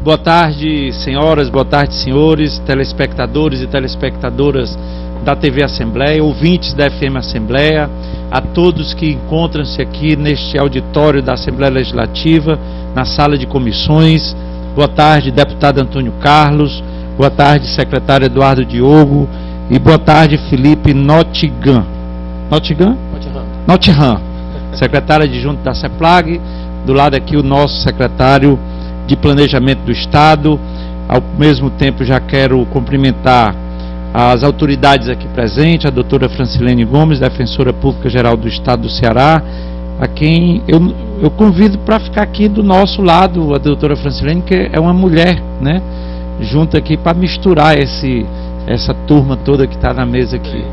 Boa tarde, senhoras, boa tarde, senhores, telespectadores e telespectadoras da TV Assembleia, ouvintes da FM Assembleia, a todos que encontram-se aqui neste auditório da Assembleia Legislativa, na sala de comissões. Boa tarde, deputado Antônio Carlos, boa tarde, secretário Eduardo Diogo, e boa tarde, Felipe Nottingham, secretário adjunto da CEPLAG, do lado aqui o nosso secretário de Planejamento do Estado. Ao mesmo tempo já quero cumprimentar as autoridades aqui presentes, a doutora Francilene Gomes, defensora pública geral do Estado do Ceará, a quem eu convido para ficar aqui do nosso lado, a doutora Francilene, que é uma mulher, né, junto aqui para misturar essa turma toda que está na mesa aqui.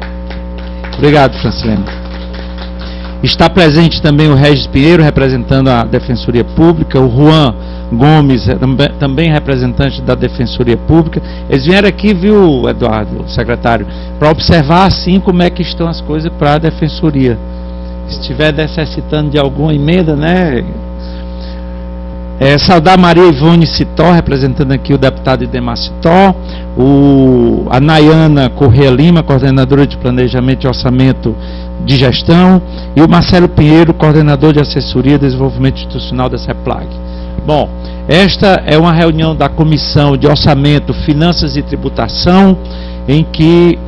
Obrigado, Francilene. Está presente também o Regis Pinheiro, representando a Defensoria Pública, o Juan Gomes, também representante da Defensoria Pública. Eles vieram aqui, viu, Eduardo, secretário, para observar assim como é que estão as coisas para a Defensoria. Se estiver necessitando de alguma emenda, né? Saudar Maria Ivone Citó, representando aqui o deputado Idemar Citó, a Nayana Corrêa Lima, coordenadora de Planejamento e Orçamento de Gestão, e o Marcelo Pinheiro, coordenador de Assessoria e Desenvolvimento Institucional da CEPLAG. Bom, esta é uma reunião da Comissão de Orçamento, Finanças e Tributação, em que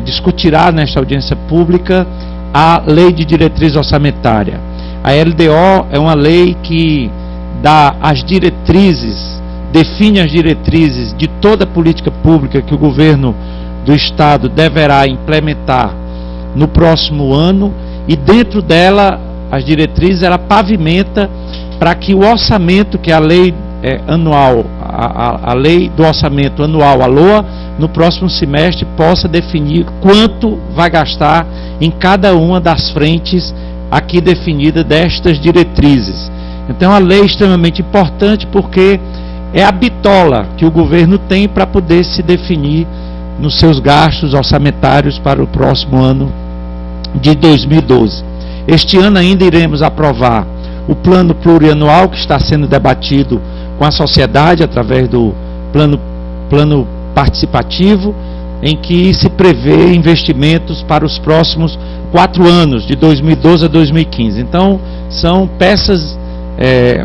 discutirá nesta audiência pública a Lei de Diretriz Orçamentária. A LDO é uma lei que dá as diretrizes, define as diretrizes de toda a política pública que o governo do Estado deverá implementar no próximo ano, e dentro dela, as diretrizes, ela pavimenta para que o orçamento, que é a lei anual, a lei do orçamento anual, a LOA, no próximo semestre possa definir quanto vai gastar em cada uma das frentes aqui definida destas diretrizes. Então a lei é extremamente importante porque é a bitola que o governo tem para poder se definir nos seus gastos orçamentários para o próximo ano de 2012. Este ano ainda iremos aprovar o plano plurianual que está sendo debatido com a sociedade através do plano participativo, em que se prevê investimentos para os próximos 4 anos, de 2012 a 2015. Então, são peças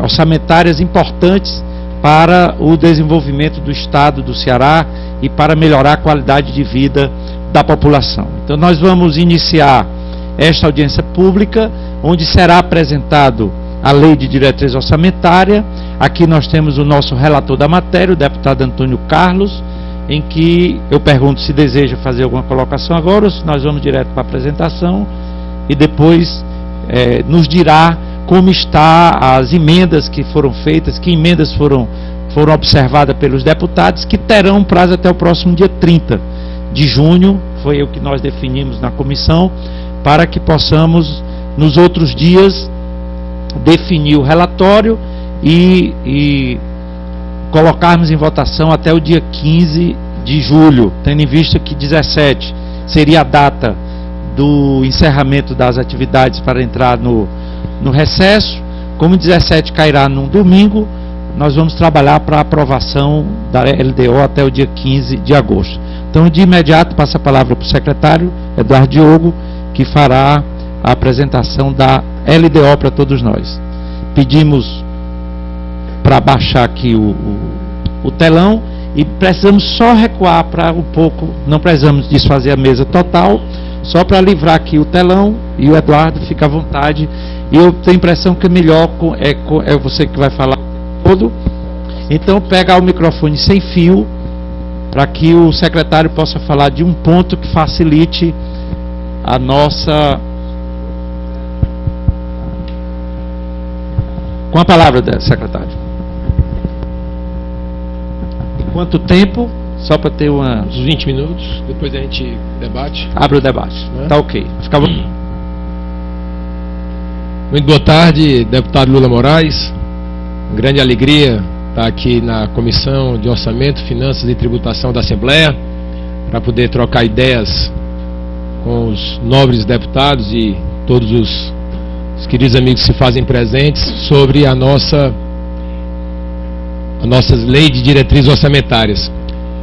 orçamentárias importantes para o desenvolvimento do Estado do Ceará e para melhorar a qualidade de vida da população. Então, nós vamos iniciar esta audiência pública, onde será apresentado a Lei de Diretriz Orçamentária. Aqui nós temos o nosso relator da matéria, o deputado Antônio Carlos, em que eu pergunto se deseja fazer alguma colocação agora ou se nós vamos direto para a apresentação, e depois nos dirá como está as emendas que foram feitas, que emendas foram observadas pelos deputados, que terão prazo até o próximo dia 30 de junho, foi o que nós definimos na comissão, para que possamos, nos outros dias, definir o relatório e colocarmos em votação até o dia 15 de julho, tendo em vista que 17 seria a data do encerramento das atividades para entrar no recesso. Como 17 cairá num domingo, nós vamos trabalhar para a aprovação da LDO até o dia 15 de agosto. Então, de imediato, passo a palavra para o secretário Eduardo Diogo, que fará a apresentação da LDO para todos nós. Pedimos para baixar aqui o telão, e precisamos só recuar para um pouco, não precisamos desfazer a mesa total, só para livrar aqui o telão, e o Eduardo fica à vontade. E eu tenho a impressão que é melhor, é você que vai falar todo, então pegar o microfone sem fio, para que o secretário possa falar de um ponto que facilite a nossa... Com a palavra, secretário. Quanto tempo? Só para ter uns 20 minutos, depois a gente debate. Abre o debate, né? Tá ok. Fica... Muito boa tarde, deputado Lula Moraes. Grande alegria estar aqui na Comissão de Orçamento, Finanças e Tributação da Assembleia, para poder trocar ideias com os nobres deputados e todos os queridos amigos que se fazem presentes sobre a nossa a nossa lei de diretrizes orçamentárias.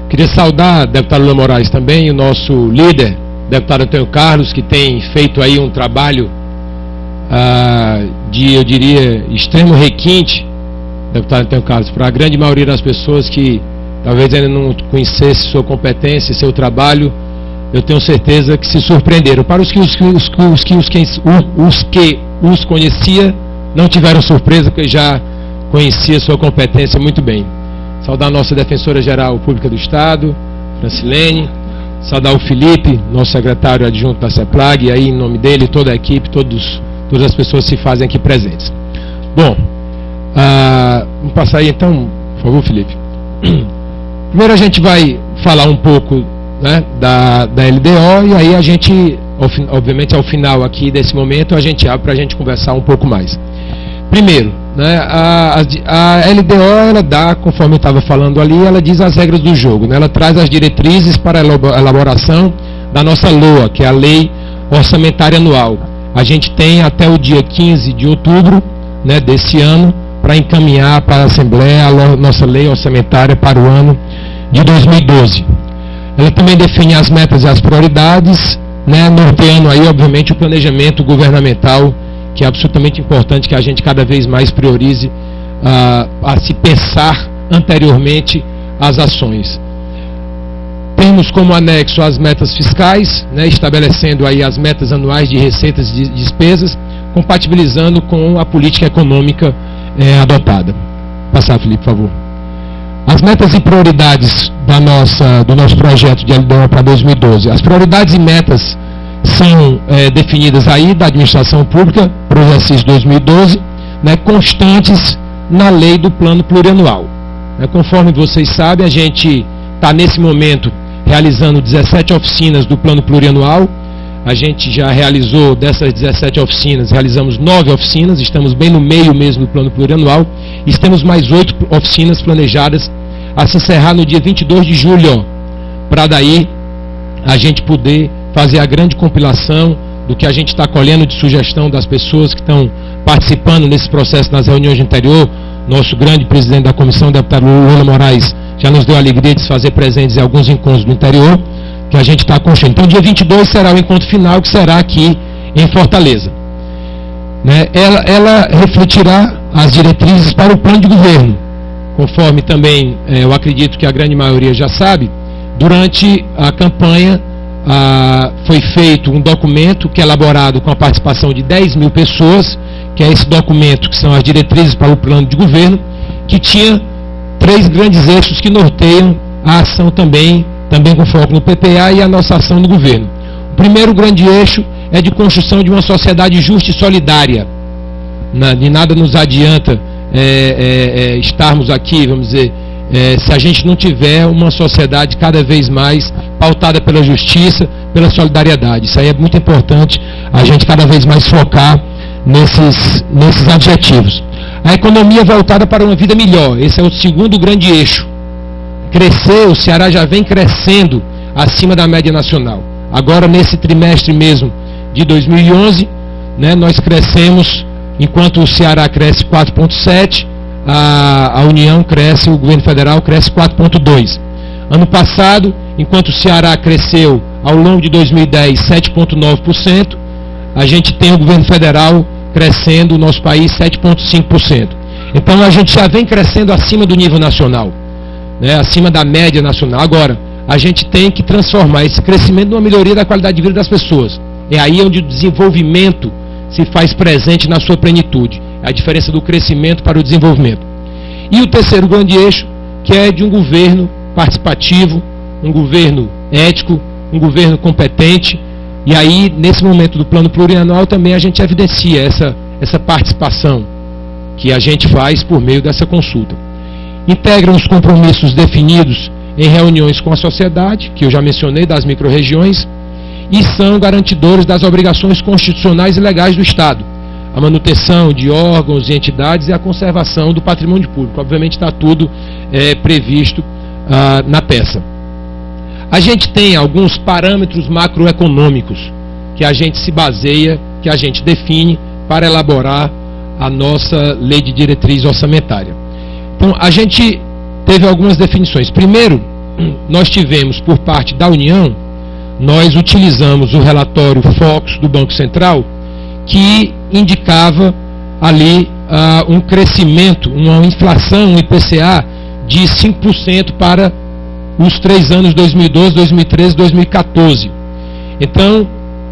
Queria saudar, deputado Lula Moraes, também o nosso líder, deputado Antônio Carlos, que tem feito aí um trabalho de, eu diria, extremo requinte, deputado Antônio Carlos, para a grande maioria das pessoas que talvez ainda não conhecesse sua competência e seu trabalho, eu tenho certeza que se surpreenderam. Para os que os conhecia, não tiveram surpresa, porque já conhecia sua competência muito bem. Saudar a nossa defensora geral pública do Estado, Francilene, saudar o Felipe, nosso secretário adjunto da CEPLAG, e aí em nome dele, toda a equipe, todas as pessoas que se fazem aqui presentes. Bom, vamos passar aí então, por favor, Felipe. Primeiro a gente vai falar um pouco, né, da LDO, e aí a gente, obviamente ao final aqui desse momento, a gente abre para a gente conversar um pouco mais. Primeiro, né, a LDO, ela dá, conforme eu estava falando ali, ela diz as regras do jogo, né, ela traz as diretrizes para a elaboração da nossa LOA, que é a Lei Orçamentária Anual. A gente tem até o dia 15 de outubro, né, desse ano, para encaminhar para a Assembleia a nossa Lei Orçamentária para o ano de 2012. Ela também define as metas e as prioridades, né, norteando aí, obviamente, o planejamento governamental, que é absolutamente importante que a gente cada vez mais priorize a se pensar anteriormente às ações. Temos como anexo as metas fiscais, né, estabelecendo aí as metas anuais de receitas e despesas, compatibilizando com a política econômica adotada. Passar, Felipe, por favor. As metas e prioridades do nosso projeto de LDO para 2012. As prioridades e metas são definidas aí da administração pública para o exercício 2012, né, constantes na lei do plano plurianual. Conforme vocês sabem, a gente está nesse momento realizando 17 oficinas do plano plurianual. A gente já realizou, dessas 17 oficinas, realizamos 9 oficinas, estamos bem no meio mesmo do plano plurianual, e temos mais 8 oficinas planejadas a se encerrar no dia 22 de julho, para daí a gente poder fazer a grande compilação do que a gente está colhendo de sugestão das pessoas que estão participando nesse processo nas reuniões de interior. Nosso grande presidente da comissão, deputado Lula Moraes, já nos deu a alegria de se fazer presentes em alguns encontros do interior, que a gente está construindo. Então, dia 22 será o encontro final, que será aqui em Fortaleza. Né? Ela refletirá as diretrizes para o plano de governo, conforme também eu acredito que a grande maioria já sabe. Durante a campanha foi feito um documento que é elaborado com a participação de 10 mil pessoas, que é esse documento que são as diretrizes para o plano de governo, que tinha 3 grandes eixos que norteiam a ação também com foco no PPA e a nossa ação no governo. O primeiro grande eixo é de construção de uma sociedade justa e solidária. De nada nos adianta estarmos aqui, vamos dizer, se a gente não tiver uma sociedade cada vez mais pautada pela justiça, pela solidariedade. Isso aí é muito importante, a gente cada vez mais focar nesses adjetivos. A economia voltada para uma vida melhor, esse é o segundo grande eixo. Crescer, o Ceará já vem crescendo acima da média nacional. Agora, nesse trimestre mesmo de 2011, né, nós crescemos, enquanto o Ceará cresce 4,7%, a União cresce, o governo federal cresce 4,2%. Ano passado, enquanto o Ceará cresceu ao longo de 2010 7,9%, a gente tem o governo federal crescendo, o nosso país, 7,5%. Então, a gente já vem crescendo acima do nível nacional, né, acima da média nacional. Agora, a gente tem que transformar esse crescimento numa melhoria da qualidade de vida das pessoas. É aí onde o desenvolvimento se faz presente na sua plenitude. É a diferença do crescimento para o desenvolvimento. E o terceiro grande eixo, que é de um governo participativo, um governo ético, um governo competente. E aí, nesse momento do plano plurianual, também a gente evidencia essa participação que a gente faz por meio dessa consulta. Integram os compromissos definidos em reuniões com a sociedade, que eu já mencionei, das micro-regiões, e são garantidores das obrigações constitucionais e legais do Estado. A manutenção de órgãos e entidades e a conservação do patrimônio público. Obviamente está tudo previsto na peça. A gente tem alguns parâmetros macroeconômicos que a gente se baseia, que a gente define para elaborar a nossa lei de diretriz orçamentária. Então, a gente teve algumas definições. Primeiro, nós tivemos por parte da União, nós utilizamos o relatório Focus do Banco Central, que indicava ali um crescimento, uma inflação, um IPCA de 5% para os 3 anos 2012, 2013 e 2014. Então,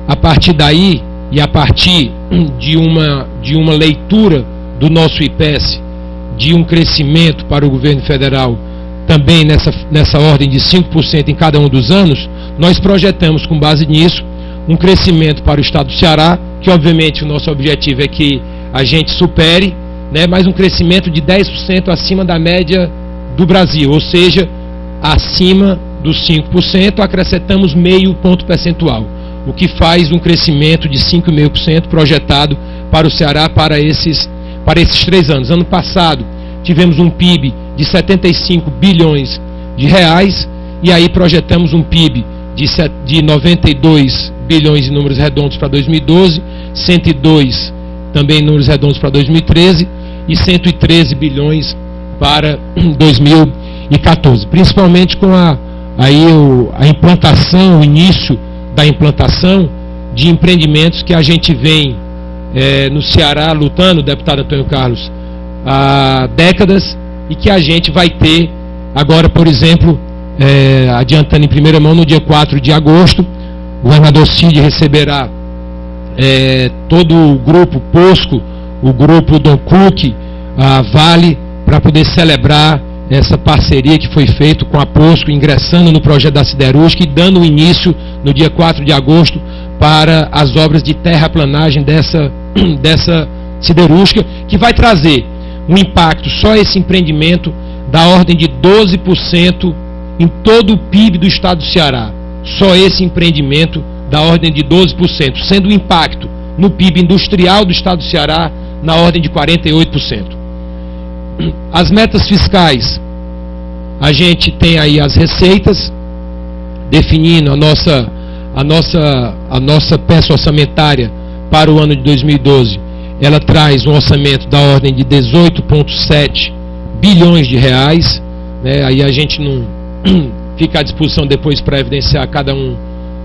a partir daí, e a partir de uma leitura do nosso IPES, de um crescimento para o governo federal, também nessa ordem de 5% em cada um dos anos, nós projetamos, com base nisso, um crescimento para o estado do Ceará, que obviamente o nosso objetivo é que a gente supere, né, mas um crescimento de 10% acima da média do Brasil, ou seja, acima dos 5%, acrescentamos meio ponto percentual, o que faz um crescimento de 5,5% projetado para o Ceará para esses 3 anos. Ano passado tivemos um PIB de 75 bilhões de reais, e aí projetamos um PIB de 92 bilhões em números redondos para 2012, 102 também em números redondos para 2013 e 113 bilhões para 2014, principalmente com a implantação, o início da implantação de empreendimentos que a gente vem no Ceará lutando, deputado Antônio Carlos, há décadas, e que a gente vai ter agora, por exemplo, adiantando em primeira mão, no dia 4 de agosto, o governador Cid receberá todo o grupo POSCO, o grupo Dom Cook, a Vale, para poder celebrar essa parceria que foi feita com a POSCO, ingressando no projeto da siderúrgica e dando início no dia 4 de agosto para as obras de terraplanagem dessa siderúrgica, que vai trazer um impacto, só esse empreendimento, da ordem de 12% em todo o PIB do estado do Ceará. Só esse empreendimento da ordem de 12%, sendo o impacto no PIB industrial do estado do Ceará na ordem de 48%. As metas fiscais, a gente tem aí as receitas, definindo a nossa peça orçamentária para o ano de 2012. Ela traz um orçamento da ordem de 18,7 bilhões de reais, né? Aí a gente não fica à disposição depois para evidenciar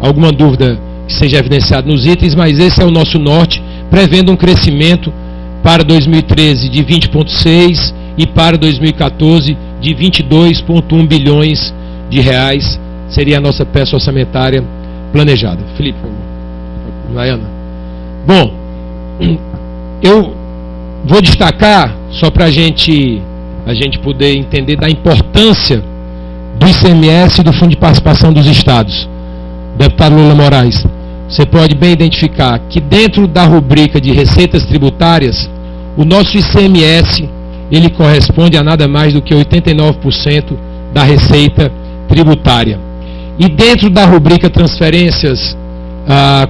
alguma dúvida que seja evidenciada nos itens, mas esse é o nosso norte, prevendo um crescimento para 2013 de 20,6 e para 2014 de 22,1 bilhões de reais, seria a nossa peça orçamentária planejada. Felipe, Laiana. Bom, eu vou destacar, só para a gente poder entender da importância do ICMS e do Fundo de Participação dos Estados. Deputado Lula Moraes, você pode bem identificar que dentro da rubrica de receitas tributárias, o nosso ICMS, ele corresponde a nada mais do que 89% da receita tributária. E dentro da rubrica transferências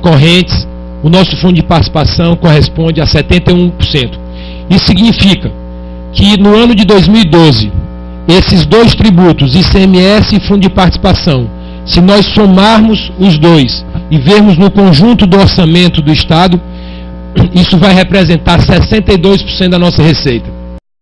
correntes, o nosso fundo de participação corresponde a 71%. Isso significa que no ano de 2012, esses dois tributos, ICMS e fundo de participação, se nós somarmos os dois e vermos no conjunto do orçamento do Estado, isso vai representar 62% da nossa receita.